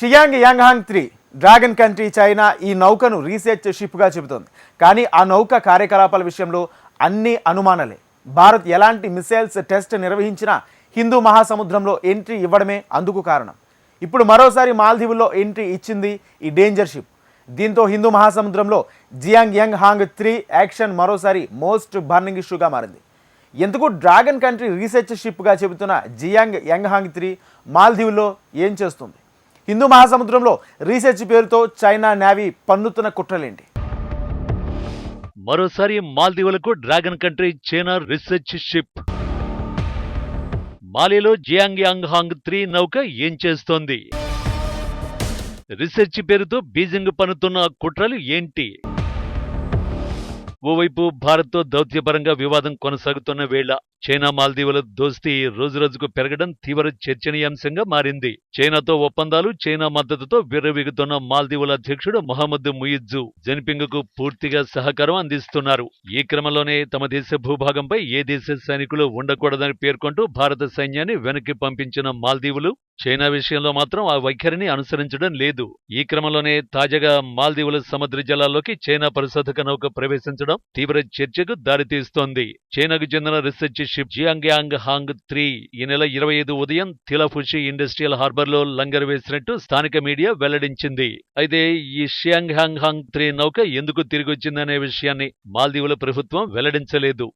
షియాంగ్ యాంగ్హాంగ్ 3 dragon country China ఈ నౌకను research షిప్గా చెబుతోంది. కానీ ఆ నౌక కార్యకలాపాల విషయంలో అన్ని అనుమానాలే. భారత్ ఎలాంటి మిసైల్స్ టెస్ట్ నిర్వహించినా హిందూ మహాసముద్రంలో ఎంట్రీ ఇవ్వడమే అందుకు కారణం. ఇప్పుడు మరోసారి మాల్దీవుల్లో ఎంట్రీ ఇచ్చింది ఈ డేంజర్ షిప్. దీంతో హిందూ మహాసముద్రంలో జియాంగ్ యాంగ్హాంగ్ 3 యాక్షన్ మరోసారి మోస్ట్ బర్నింగ్ ఇష్యూగా మారింది. ఎందుకు డ్రాగన్ కంట్రీ రీసెర్చ్ షిప్గా చెబుతున్న జియాంగ్ యాంగ్హాంగ్ 3 మాల్దీవుల్లో ఏం చేస్తుంది? హిందూ మహాసముద్రంలో రీసెర్చ్ పేరుతో చైనా నేవీ పన్నుతున్న కుట్రలేంటి? మరోసారి మాల్దీవులకు dragon country China research ship. మాలిలో జియాంగ్ యాంగ్హాంగ్ 3 నౌక ఏం చేస్తోంది? రీసెర్చ్ పేరుతో బీజింగ్ పన్నుతున్న కుట్రలు ఏంటి? ఓవైపు భారత్తో దౌత్యపరంగా వివాదం కొనసాగుతున్న వేళ చైనా మాల్దీవుల దోస్తీ రోజురోజుకు పెరగడం తీవ్ర చర్చనీయాంశంగా మారింది. చైనాతో ఒప్పందాలు, చైనా మద్దతుతో విర్రవీగుతున్న మాల్దీవుల అధ్యక్షుడు మొహమ్మద్ ముయిజ్జు జిన్పింగ్ కు పూర్తిగా సహకారం అందిస్తున్నారు. ఈ క్రమంలోనే తమ దేశ భూభాగంపై ఏ దేశ సైనికులు ఉండకూడదని పేర్కొంటూ భారత సైన్యాన్ని వెనక్కి పంపించిన మాల్దీవులు చైనా విషయంలో మాత్రం ఆ వైఖరిని అనుసరించడం లేదు. ఈ క్రమంలోనే తాజాగా మాల్దీవుల సముద్ర జలాల్లోకి చైనా పరిశోధక నౌక ప్రవేశించడం తీవ్ర చర్చకు దారితీస్తోంది. చైనాకు చెందిన రీసెర్చ్ షిప్ జియాంగ్ యాంగ్హాంగ్ 3 ఈ నెల 25 ఉదయం తిలాఫుషి ఇండస్ట్రియల్ హార్బర్ లో లంగర్ వేసినట్టు స్థానిక మీడియా వెల్లడించింది. అయితే ఈ షియాంగ్ యాంగ్హాంగ్ 3 నౌక ఎందుకు తిరిగొచ్చిందనే విషయాన్ని మాల్దీవుల ప్రభుత్వం వెల్లడించలేదు.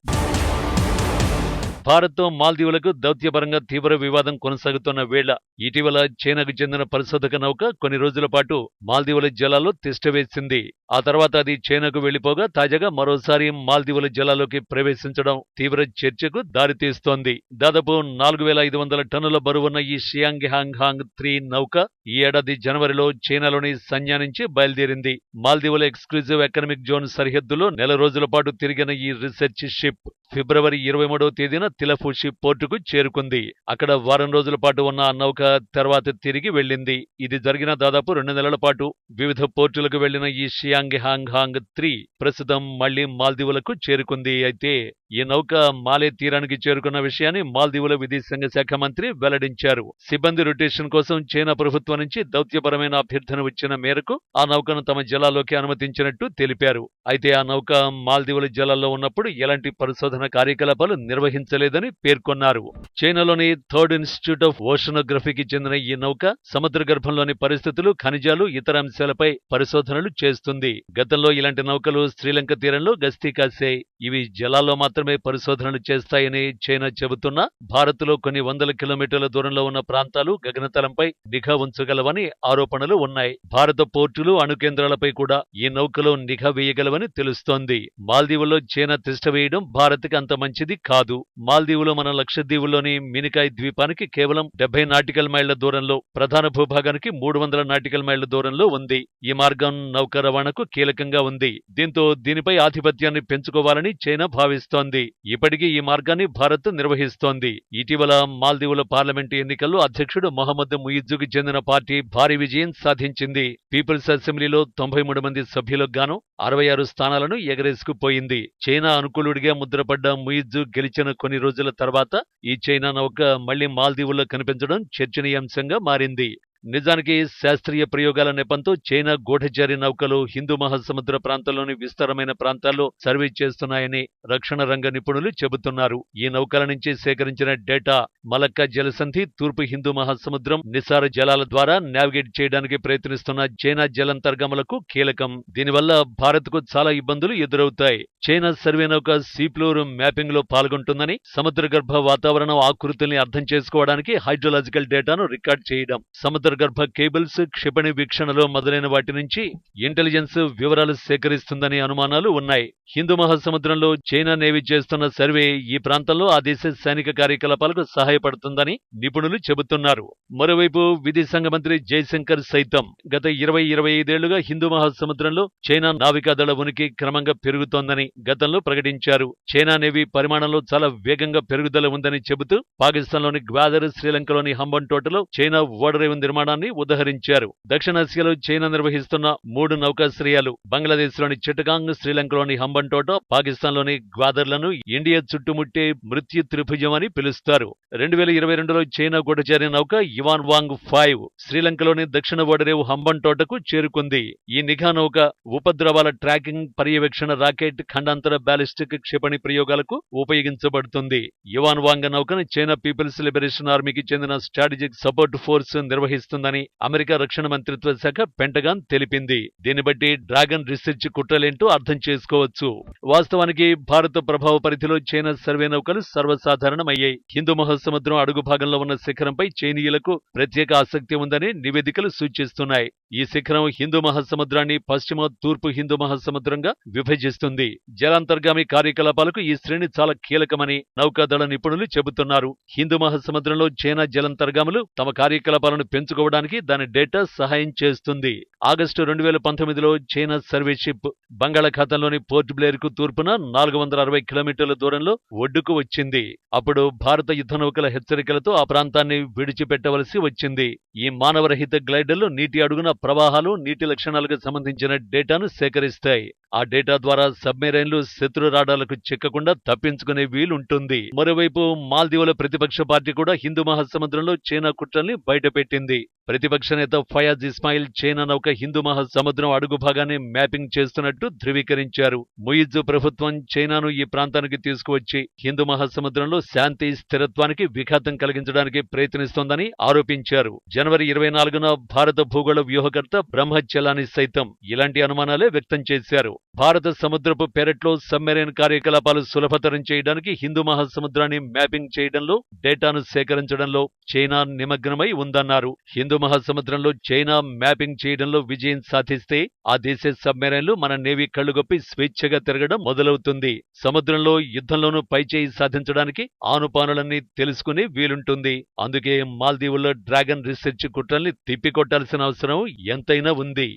భారత్తో మాల్దీవులకు దౌత్యపరంగా తీవ్ర వివాదం కొనసాగుతున్న వేళ ఇటీవల చైనాకు చెందిన పరిశోధక నౌక కొన్ని రోజుల పాటు మాల్దీవుల జలాల్లో తిష్టవేసింది. ఆ తర్వాత అది చైనాకు వెళ్లిపోగా తాజాగా మరోసారి మాల్దీవుల జలాల్లోకి ప్రవేశించడం తీవ్ర చర్చకు దారితీస్తోంది. దాదాపు 4500 టన్నుల బరువున్న ఈ షియాంగ్ యాంగ్హాంగ్ 3 నౌక ఈ ఏడాది జనవరిలో చైనాలోని సన్యా నుంచి బయలుదేరింది. మాల్దీవుల ఎక్స్క్లూజివ్ ఎకనామిక్ జోన్ సరిహద్దులో నెల రోజుల పాటు తిరిగిన ఈ రీసెర్చ్ షిప్ ఫిబ్రవరి 23వ తేదీన తిలాఫుషి పోర్టుకు చేరుకుంది. అక్కడ వారం రోజుల పాటు ఉన్న ఆ నౌక తర్వాత తిరిగి వెళ్లింది. ఇది జరిగిన దాదాపు 2 నెలల పాటు వివిధ పోర్టులకు వెళ్లిన ఈ షియాంగ్ యాంగ్హాంగ్ 3 ప్రస్తుతం మళ్లీ మాల్దీవులకు చేరుకుంది. అయితే ఈ నౌక మాలే తీరానికి చేరుకున్న విషయాన్ని మాల్దీవుల విదేశాంగ శాఖ మంత్రి వెల్లడించారు. సిబ్బంది రొటేషన్ కోసం చైనా ప్రభుత్వం నుంచి దౌత్యపరమైన అభ్యర్థన వచ్చిన మేరకు ఆ నౌకను తమ జలాల్లోకి అనుమతించినట్టు తెలిపారు. అయితే ఆ నౌక మాల్దీవుల జలాల్లో ఉన్నప్పుడు ఎలాంటి పరిశోధన కార్యకలాపాలు నిర్వహించలేదని పేర్కొన్నారు. చైనాలోని థర్డ్ ఇన్స్టిట్యూట్ ఆఫ్ ఓషనోగ్రఫీకి చెందిన ఈ నౌక సముద్ర గర్భంలోని పరిస్థితులు, ఖనిజాలు, ఇతర అంశాలపై పరిశోధనలు చేస్తుంది. గతంలో ఇలాంటి నౌకలు శ్రీలంక తీరంలో గస్తీ కాశాయి. ఇవి జలాల్లో మాత్రమే పరిశోధనలు చేస్తాయని చైనా చెబుతున్నా భారత్లో కొన్ని వందల కిలోమీటర్ల దూరంలో ఉన్న ప్రాంతాలు గగనతలంపై నిఘా ఉంచగలవని ఆరోపణలు ఉన్నాయి. భారత పోర్టులు, అణు కేంద్రాలపై కూడా ఈ నౌకలో నిఘా వేయగలవని తెలుస్తోంది. మాల్దీవుల్లో చైనా తిష్టవేయడం భారత్కి అంత మంచిది కాదు. మాల్దీవులు మన లక్షద్వీపుల్లోని మినికాయ్ ద్వీపానికి కేవలం 70 నాటికల్ మైళ్ల దూరంలో, ప్రధాన భూభాగానికి 300 నాటికల్ మైళ్ల దూరంలో ఉంది. ఈ మార్గం నౌక రవాణాకు కీలకంగా ఉంది. దీంతో దీనిపై ఆధిపత్యాన్ని పెంచుకోవాలని చైనా భావిస్తోంది. ఇప్పటికీ ఈ మార్గాన్ని భారత్ నిర్వహిస్తోంది. ఇటీవల మాల్దీవుల పార్లమెంటు ఎన్నికల్లో అధ్యక్షుడు మొహమ్మద్ ముయిజ్జుకు చెందిన పార్టీ భారీ విజయం సాధించింది. పీపుల్స్ అసెంబ్లీలో 93 మంది సభ్యులకు గాను 66 స్థానాలను ఎగరేసుకుపోయింది. చైనా అనుకూలుడిగా ముద్రపడ్డ ముయిజ్జు గెలిచిన కొన్ని రోజుల తర్వాత ఈ చైనా నౌక మళ్లీ మాల్దీవుల్లో కనిపించడం చర్చనీయాంశంగా మారింది. నిజానికి శాస్త్రీయ ప్రయోగాల నెపంతో చైనా గూఢచారి నౌకలు హిందూ మహాసముద్ర ప్రాంతంలోని విస్తారమైన ప్రాంతాల్లో సర్వీస్ చేస్తున్నాయని రక్షణ రంగ నిపుణులు చెబుతున్నారు. ఈ నౌకల నుంచి సేకరించిన డేటా మలక్కా జలసంధి, తూర్పు హిందూ మహాసముద్రం, నిసార్ జలాల ద్వారా నావిగేట్ చేయడానికి ప్రయత్నిస్తున్న చైనా జలాంతర్గములకు కీలకం. దీనివల్ల భారత్కు చాలా ఇబ్బందులు ఎదురవుతాయి. చైనా సర్వే నౌక సీప్లోర్ మ్యాపింగ్ లో పాల్గొంటుందని, సముద్ర గర్భ వాతావరణం ఆకృతుల్ని అర్థం చేసుకోవడానికి హైడ్రోలాజికల్ డేటాను రికార్డ్ చేయడం, సముద్ర గర్భ కేబుల్స్, క్షిపణి వీక్షణలో మొదలైన వాటి నుంచి ఇంటెలిజెన్స్ వివరాలు సేకరిస్తుందనే అనుమానాలు ఉన్నాయి. హిందూ మహాసముద్రంలో చైనా నేవీ చేస్తున్న సర్వే ఈ ప్రాంతంలో ఆ దేశ సైనిక కార్యకలాపాలకు సహాయపడుతుందని నిపుణులు చెబుతున్నారు. మరోవైపు విదేశాంగ మంత్రి జైశంకర్ సైతం గత 20-25 ఏళ్లుగా హిందూ మహాసముద్రంలో చైనా నావికాదళ ఉనికి క్రమంగా పెరుగుతోందని గతంలో ప్రకటించారు. చైనా నేవీ పరిమాణంలో చాలా వేగంగా పెరుగుదల ఉందని చెబుతూ పాకిస్తాన్లోని గ్వాదర్, శ్రీలంకలోని హంబన్ తోటలో చైనా ఓడరేవు నిర్మాణం నిర్మాణాన్ని ఉదహరించారు. దక్షిణాసియాలో చైనా నిర్వహిస్తున్న 3 నౌకాశ్రయాలు బంగ్లాదేశ్లోని చిట్టగాంగ్, శ్రీలంకలోని హంబంటోట, పాకిస్తాన్లోని గ్వాదర్లను ఇండియా చుట్టుముట్టే మృత్యు త్రిభుజం అని పిలుస్తారు. 2022లో చైనా గూఢచారి నౌక ఇవాన్ వాంగ్ 5 శ్రీలంకలోని దక్షిణ ఓడరేవు హంబంటోటకు చేరుకుంది. ఈ నిఘా నౌక ఉపద్రవాల ట్రాకింగ్, పర్యవేక్షణ, రాకెట్, ఖండాంతర బాలిస్టిక్ క్షిపణి ప్రయోగాలకు ఉపయోగించబడుతుంది. ఇవాన్ వాంగ్ నౌకను చైనా పీపుల్స్ లిబరేషన్ ఆర్మీకి చెందిన స్ట్రాటజిక్ సపోర్ట్ ఫోర్స్ నిర్వహిస్తుందని అమెరికా రక్షణ మంత్రిత్వ శాఖ పెంటగాన్ తెలిపింది. దీన్ని బట్టి డ్రాగన్ రీసెర్చ్ కుట్రలేంటో అర్థం చేసుకోవచ్చు. వాస్తవానికి భారత ప్రభావ పరిధిలో చైనా సర్వే నౌకలు సర్వసాధారణమయ్యాయి. హిందూ మహాసముద్రం అడుగు భాగంలో ఉన్న శిఖరంపై చైనీయులకు ప్రత్యేక ఆసక్తి ఉందని నివేదికలు సూచిస్తున్నాయి. ఈ శిఖరం హిందూ మహాసముద్రాన్ని పశ్చిమ, తూర్పు హిందూ మహాసముద్రంగా విభజిస్తుంది. జలాంతర్గామి కార్యకలాపాలకు ఈ శ్రేణి చాలా కీలకమని నౌకాదళ నిపుణులు చెబుతున్నారు. హిందూ మహాసముద్రంలో చైనా జలాంతర్గాములు తమ కార్యకలాపాలను పెంచుకోవడానికి దాని డేటా సహాయం చేస్తుంది. ఆగస్టు 2019లో చైనా సర్వే షిప్ బంగాళాఖాతంలోని పోర్ట్ బ్లేర్ కు తూర్పున 460 కిలోమీటర్ల దూరంలో ఒడ్డుకు వచ్చింది. అప్పుడు భారత యుద్ధ నౌకల హెచ్చరికలతో ఆ ప్రాంతాన్ని విడిచిపెట్టవలసి వచ్చింది. ఈ మానవరహిత గ్లైడర్లు నీటి అడుగున ప్రవాహాలు, నీటి లక్షణాలకు సంబంధించిన డేటాను సేకరిస్తాయి. ఆ డేటా ద్వారా సబ్మెరైన్లు శత్రు రాడాలకు చిక్కకుండా తప్పించుకునే వీలుంటుంది. మరోవైపు మాల్దీవుల ప్రతిపక్ష పార్టీ కూడా హిందూ మహాసముద్రంలో చైనా కుట్రల్ని బయటపెట్టింది. ప్రతిపక్ష నేత ఫయాజ్ ఇస్మాయిల్ చైనా నౌక హిందూ మహాసముద్రం అడుగు భాగాన్ని మ్యాపింగ్ చేస్తున్నట్టు ధృవీకరించారు. ముయిజ్ ప్రభుత్వం చైనాను ఈ ప్రాంతానికి తీసుకువచ్చి హిందూ మహాసముద్రంలో శాంతి, స్థిరత్వానికి విఘాతం కలిగించడానికి ప్రయత్నిస్తోందని ఆరోపించారు. జనవరి 24న భారత భూగోళ వ్యూహకర్త బ్రహ్మచలాని సైతం ఇలాంటి అనుమానాలే వ్యక్తం చేశారు. భారత సముద్రపు పెరట్లో సబ్మెరైన్ కార్యకలాపాలు సులభతరం చేయడానికి హిందూ మహాసముద్రాన్ని మ్యాపింగ్ చేయడంలో, డేటాను సేకరించడంలో చైనా నిమగ్నమై ఉందన్నారు. హిందూ మహాసముద్రంలో చైనా మ్యాపింగ్ చేయడంలో విజయం సాధిస్తే ఆ దేశ సబ్మెరైన్లు మన నేవీ కళ్లుగొప్పి స్వేచ్ఛగా తిరగడం మొదలవుతుంది. సముద్రంలో యుద్ధంలోనూ పైచేయి సాధించడానికి ఆనుపానులన్నీ తెలుసుకుని వీలుంటుంది. అందుకే మాల్దీవుల్లో డ్రాగన్ రీసెర్చ్ కుట్రల్ని తిప్పికొట్టాల్సిన అవసరం ఎంతైనా ఉంది.